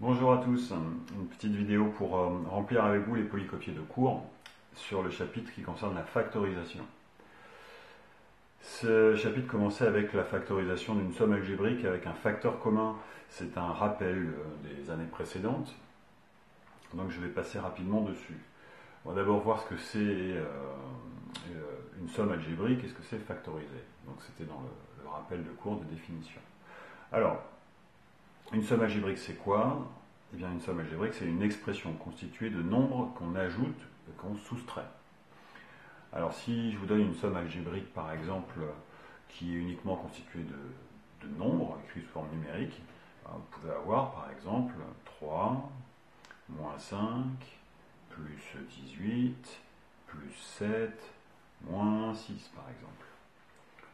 Bonjour à tous, une petite vidéo pour remplir avec vous les polycopiés de cours sur le chapitre qui concerne la factorisation. Ce chapitre commençait avec la factorisation d'une somme algébrique avec un facteur commun. C'est un rappel des années précédentes, donc je vais passer rapidement dessus. On va d'abord voir ce que c'est une somme algébrique et ce que c'est factorisé. Donc c'était dans le rappel de cours de définition. Alors, une somme algébrique, c'est quoi? Eh bien, une somme algébrique, c'est une expression constituée de nombres qu'on ajoute et qu'on soustrait. Alors, si je vous donne une somme algébrique, par exemple, qui est uniquement constituée de nombres écrits sous forme numérique, vous pouvez avoir, par exemple, 3, moins 5, plus 18, plus 7, moins 6, par exemple.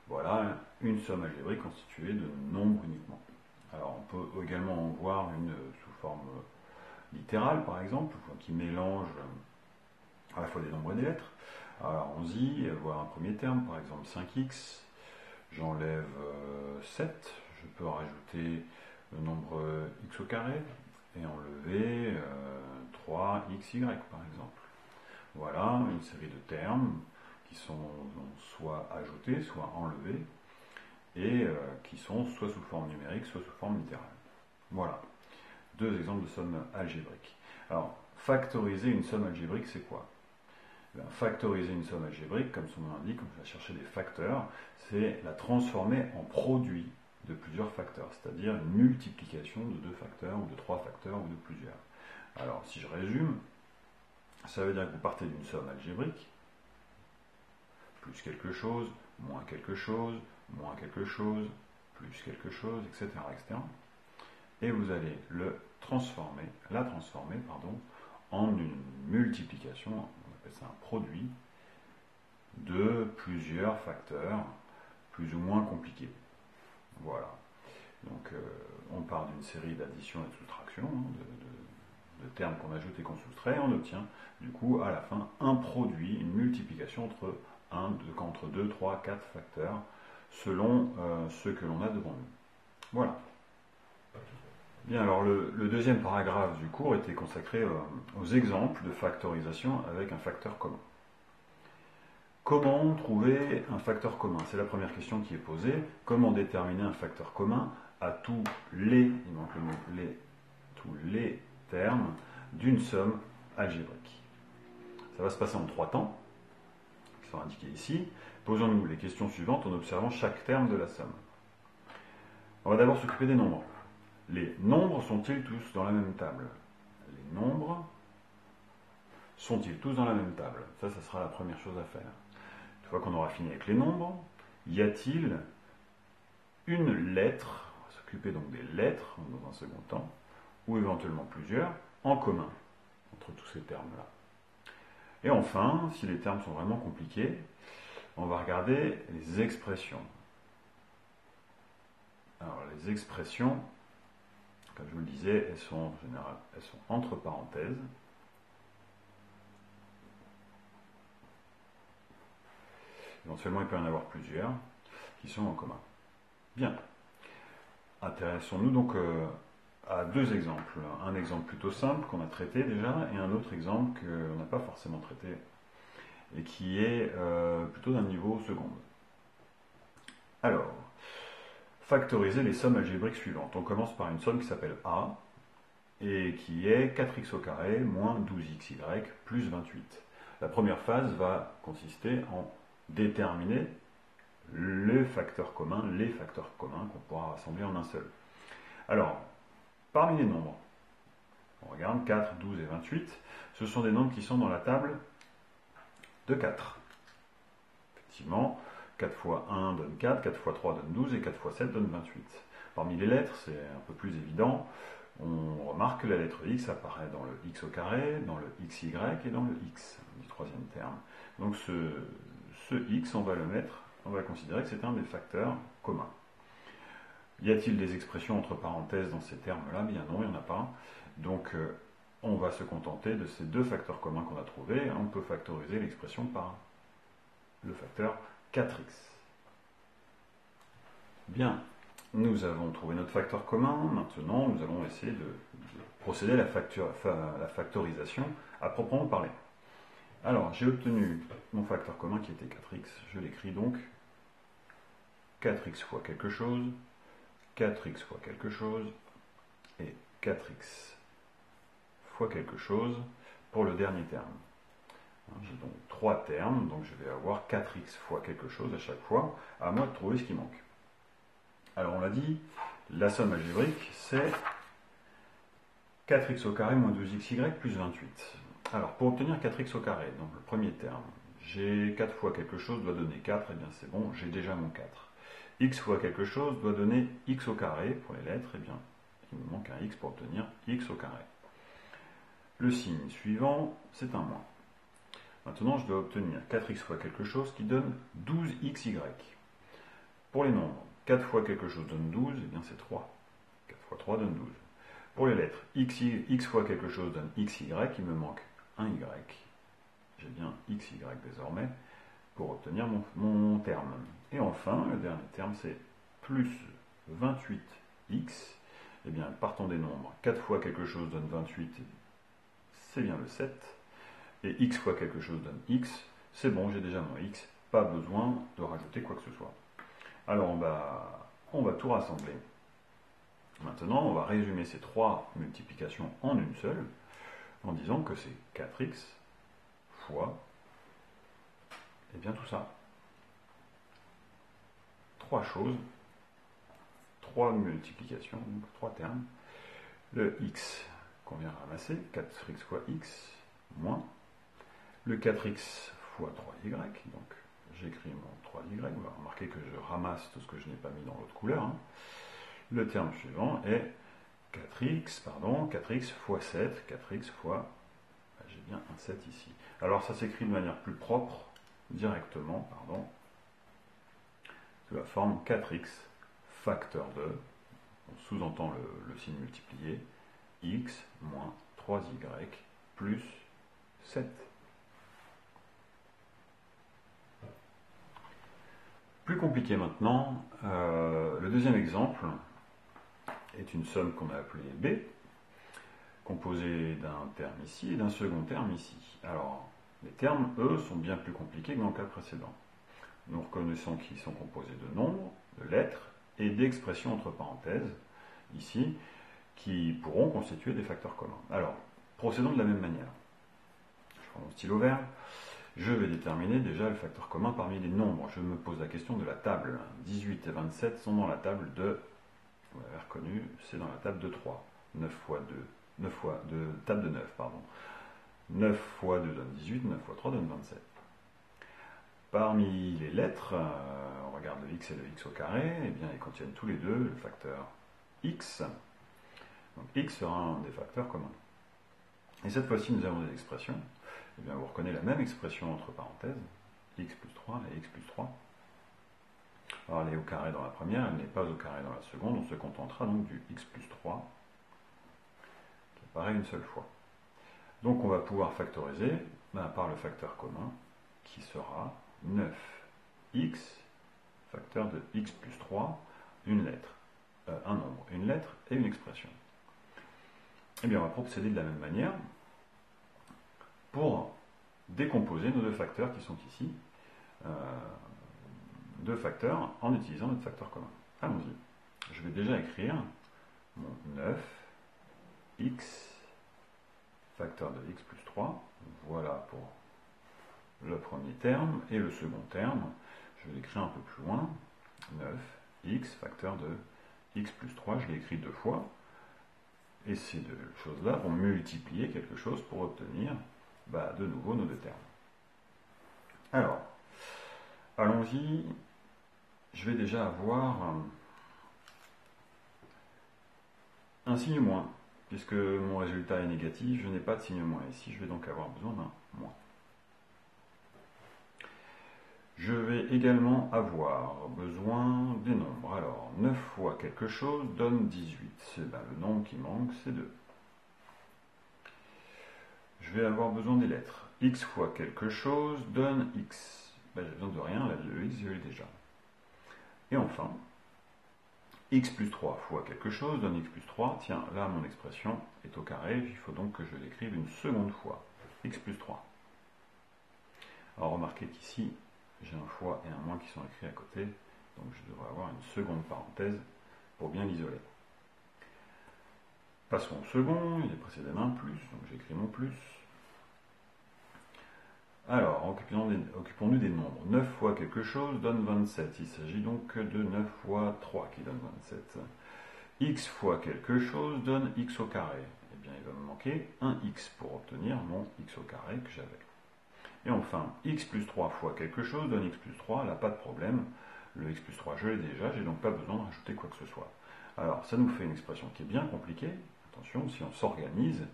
Voilà une somme algébrique constituée de nombres uniquement. Alors, on peut également en voir une sous forme littérale, par exemple, qui mélange à la fois des nombres et des lettres. Alors, allons-y, voir un premier terme, par exemple 5x. J'enlève 7. Je peux rajouter le nombre x au carré et enlever 3xy, par exemple. Voilà une série de termes qui sont soit ajoutés, soit enlevés, et qui sont soit sous forme numérique, soit sous forme littérale. Voilà, deux exemples de sommes algébriques. Alors, factoriser une somme algébrique, c'est quoi? Factoriser une somme algébrique, comme son nom l'indique, on va chercher des facteurs, c'est la transformer en produit de plusieurs facteurs, c'est-à-dire une multiplication de deux facteurs, ou de trois facteurs, ou de plusieurs. Alors, si je résume, ça veut dire que vous partez d'une somme algébrique, plus quelque chose, moins quelque chose, moins quelque chose, plus quelque chose, etc., etc. Et vous allez la transformer, en une multiplication, on appelle ça un produit, de plusieurs facteurs plus ou moins compliqués. Voilà. Donc on part d'une série d'addition et de soustraction, de termes qu'on ajoute et qu'on soustrait, et on obtient du coup à la fin un produit, une multiplication entre 2, 3, 4 facteurs, selon ce que l'on a devant nous. Voilà. Bien, alors le deuxième paragraphe du cours était consacré aux exemples de factorisation avec un facteur commun. Comment trouver un facteur commun? C'est la première question qui est posée. Comment déterminer un facteur commun à tous les termes d'une somme algébrique? Ça va se passer en 3 temps, qui sont indiqués ici. Posons-nous les questions suivantes en observant chaque terme de la somme. On va d'abord s'occuper des nombres. Les nombres sont-ils tous dans la même table? Les nombres sont-ils tous dans la même table? Ça sera la première chose à faire. Une fois qu'on aura fini avec les nombres, y a-t-il une lettre, on va s'occuper donc des lettres dans un second temps, ou éventuellement plusieurs, en commun entre tous ces termes-là. Et enfin, si les termes sont vraiment compliqués, on va regarder les expressions. Alors les expressions, comme je vous le disais, elles sont en général, elles sont entre parenthèses. Éventuellement, il peut y en avoir plusieurs qui sont en commun. Bien. Intéressons-nous donc à deux exemples. Un exemple plutôt simple qu'on a traité déjà et un autre exemple qu'on n'a pas forcément traité et qui est plutôt d'un niveau seconde. Alors, factoriser les sommes algébriques suivantes. On commence par une somme qui s'appelle A et qui est 4x au carré moins 12xy plus 28. La première phase va consister en déterminer les facteurs communs qu'on pourra rassembler en un seul. Alors, parmi les nombres, on regarde 4, 12 et 28, ce sont des nombres qui sont dans la table de 4. Effectivement, 4 fois 1 donne 4, 4 fois 3 donne 12 et 4 fois 7 donne 28. Parmi les lettres, c'est un peu plus évident, on remarque que la lettre X apparaît dans le x au carré, dans le xy et dans le x, du troisième terme. Donc ce x, on va considérer que c'est un des facteurs communs. Y a-t-il des expressions entre parenthèses dans ces termes-là? Bien non, il n'y en a pas. Donc on va se contenter de ces deux facteurs communs qu'on a trouvés. On peut factoriser l'expression par le facteur 4x. Bien. nous avons trouvé notre facteur commun. Maintenant, nous allons essayer de procéder à la factorisation à proprement parler. Alors, j'ai obtenu mon facteur commun qui était 4x. Je l'écris donc 4x fois quelque chose, 4x fois quelque chose, et 4x fois quelque chose pour le dernier terme. J'ai donc 3 termes, donc je vais avoir 4x fois quelque chose à chaque fois, à moi de trouver ce qui manque. Alors on l'a dit, la somme algébrique c'est 4x au carré moins 12xy plus 28. Alors pour obtenir 4x au carré, donc le premier terme, j'ai 4 fois quelque chose doit donner 4, et bien c'est bon, j'ai déjà mon 4. X fois quelque chose doit donner x au carré pour les lettres, et bien il me manque un x pour obtenir x au carré. Le signe suivant, c'est un moins. Maintenant, je dois obtenir 4x fois quelque chose qui donne 12xy. Pour les nombres, 4 fois quelque chose donne 12, et bien c'est 3. 4 fois 3 donne 12. Pour les lettres, x fois quelque chose donne xy, il me manque un y. J'ai bien xy désormais pour obtenir mon terme. Et enfin, le dernier terme, c'est plus 28x. Eh bien, partons des nombres. 4 fois quelque chose donne 28, c'est bien le 7. Et x fois quelque chose donne x, c'est bon, j'ai déjà mon x, pas besoin de rajouter quoi que ce soit. Alors on va tout rassembler. Maintenant, on va résumer ces 3 multiplications en une seule, en disant que c'est 4x fois, et bien tout ça. 3 choses, 3 multiplications, donc 3 termes. Le x qu'on vient ramasser, 4x fois x, moins le 4x fois 3y, donc j'écris mon 3y, on va remarquer que je ramasse tout ce que je n'ai pas mis dans l'autre couleur. Hein. Le terme suivant est 4x fois 7, 4x fois, j'ai bien un 7 ici. Alors ça s'écrit de manière plus propre, directement, sous la forme 4x facteur de, on sous-entend le signe multiplié, x moins 3y plus 7. Plus compliqué maintenant, le deuxième exemple est une somme qu'on a appelée B, composée d'un terme ici et d'un second terme ici. Alors, les termes, eux, sont bien plus compliqués que dans le cas précédent. Nous reconnaissons qu'ils sont composés de nombres, de lettres et d'expressions entre parenthèses, ici, qui pourront constituer des facteurs communs. Alors, procédons de la même manière. Je prends mon stylo vert. Je vais déterminer déjà le facteur commun parmi les nombres. Je me pose la question de la table. 18 et 27 sont dans la table de, vous l'avez reconnu, c'est dans la table de 3. 9 fois 2, table de 9, pardon. 9 fois 2 donne 18, 9 fois 3 donne 27. Parmi les lettres, on regarde le x et le x au carré, eh bien ils contiennent tous les deux le facteur x. Donc x sera un des facteurs communs. Et cette fois-ci, nous avons des expressions. Eh bien, vous reconnaissez la même expression entre parenthèses, x plus 3 et x plus 3. Alors, elle est au carré dans la première, elle n'est pas au carré dans la seconde. On se contentera donc du x plus 3, qui apparaît une seule fois. Donc, on va pouvoir factoriser par le facteur commun, qui sera 9x, facteur de x plus 3, une lettre, un nombre, une lettre et une expression. Eh bien, on va procéder de la même manière pour décomposer nos deux facteurs qui sont ici, deux facteurs en utilisant notre facteur commun. Allons-y. Je vais déjà écrire mon 9x facteur de x plus 3. Voilà pour le premier terme. Et le second terme, je vais l'écrire un peu plus loin. 9x facteur de x plus 3. Je l'ai écrit 2 fois. Et ces deux choses-là vont multiplier quelque chose pour obtenir de nouveau nos deux termes. Alors, allons-y. Je vais déjà avoir un signe moins. Puisque mon résultat est négatif, je n'ai pas de signe moins ici, je vais donc avoir besoin d'un moins. Je vais également avoir besoin des nombres. Alors, 9 fois quelque chose donne 18. Le nombre qui manque, c'est 2. Je vais avoir besoin des lettres. X fois quelque chose donne X. J'ai besoin de rien, le X, je l'ai déjà. Et enfin, x plus 3 fois quelque chose donne x plus 3. Tiens, là, mon expression est au carré. Il faut donc que je l'écrive une seconde fois. X plus 3. Alors, remarquez qu'ici, j'ai un fois et un moins qui sont écrits à côté. Donc, je devrais avoir une seconde parenthèse pour bien l'isoler. Passons au second. Il est précédé d'un plus. Donc, j'écris mon plus. Alors, occupons-nous des nombres. 9 fois quelque chose donne 27. Il s'agit donc de 9 fois 3 qui donne 27. X fois quelque chose donne x au carré. Eh bien, il va me manquer un x pour obtenir mon x au carré que j'avais. Et enfin, x plus 3 fois quelque chose donne x plus 3. Là, pas de problème. Le x plus 3, je l'ai déjà. J'ai donc pas besoin de rajouter quoi que ce soit. Alors, ça nous fait une expression qui est bien compliquée. Attention, si on s'organise,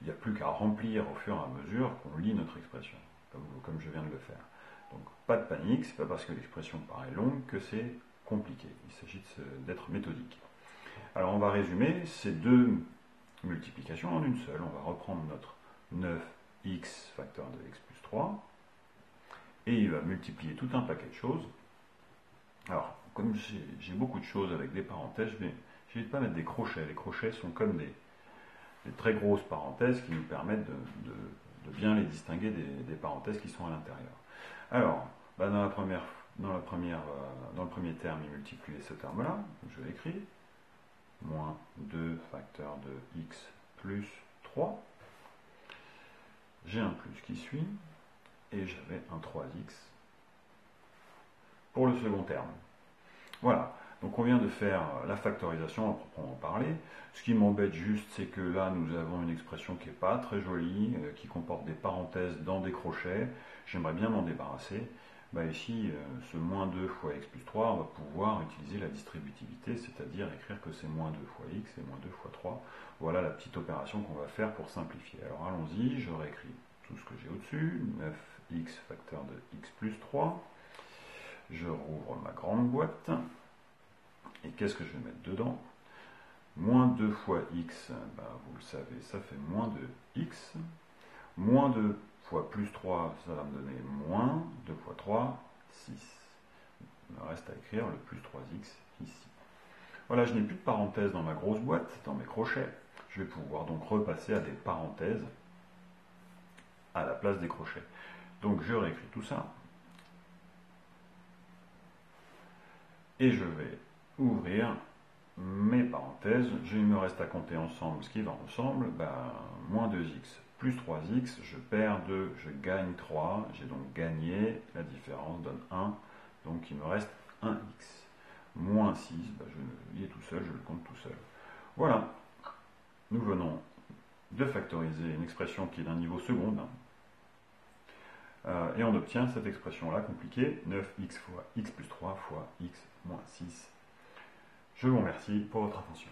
il n'y a plus qu'à remplir au fur et à mesure qu'on lit notre expression. Comme je viens de le faire. Donc pas de panique, c'est pas parce que l'expression paraît longue que c'est compliqué. Il s'agit d'être méthodique. Alors on va résumer ces deux multiplications en une seule. On va reprendre notre 9x facteur de x plus 3 et il va multiplier tout un paquet de choses. Alors comme j'ai beaucoup de choses avec des parenthèses, je n'hésite pas à mettre des crochets. Les crochets sont comme des très grosses parenthèses qui nous permettent de bien les distinguer des parenthèses qui sont à l'intérieur. Alors, dans le premier terme, il multiplie ce terme-là, je l'écris, moins 2 facteur de x plus 3. J'ai un plus qui suit, et j'avais un 3x pour le second terme. Voilà. Donc on vient de faire la factorisation à proprement parler. Ce qui m'embête juste, c'est que là, nous avons une expression qui n'est pas très jolie, qui comporte des parenthèses dans des crochets. J'aimerais bien m'en débarrasser. Ici, ce moins 2 fois x plus 3, on va pouvoir utiliser la distributivité, c'est-à-dire écrire que c'est moins 2 fois x et moins 2 fois 3. Voilà la petite opération qu'on va faire pour simplifier. Alors allons-y, je réécris tout ce que j'ai au-dessus. 9x facteur de x plus 3. Je rouvre ma grande boîte. Et qu'est-ce que je vais mettre dedans? Moins 2 fois x, vous le savez, ça fait moins 2x. Moins 2 fois plus 3, ça va me donner moins 2 fois 3, 6. Il me reste à écrire le plus 3x ici. Voilà, je n'ai plus de parenthèses dans ma grosse boîte, dans mes crochets. Je vais pouvoir donc repasser à des parenthèses à la place des crochets. Donc je réécris tout ça. Et je vais ouvrir mes parenthèses. Il me reste à compter ensemble ce qui va ensemble. Moins 2x plus 3x, je perds 2, je gagne 3. J'ai donc gagné, la différence donne 1. Donc il me reste 1x. Moins 6, je l'ai tout seul, je le compte tout seul. Voilà. Nous venons de factoriser une expression qui est d'un niveau seconde. Et on obtient cette expression-là compliquée, 9x fois x plus 3 fois x moins 6. Je vous remercie pour votre attention.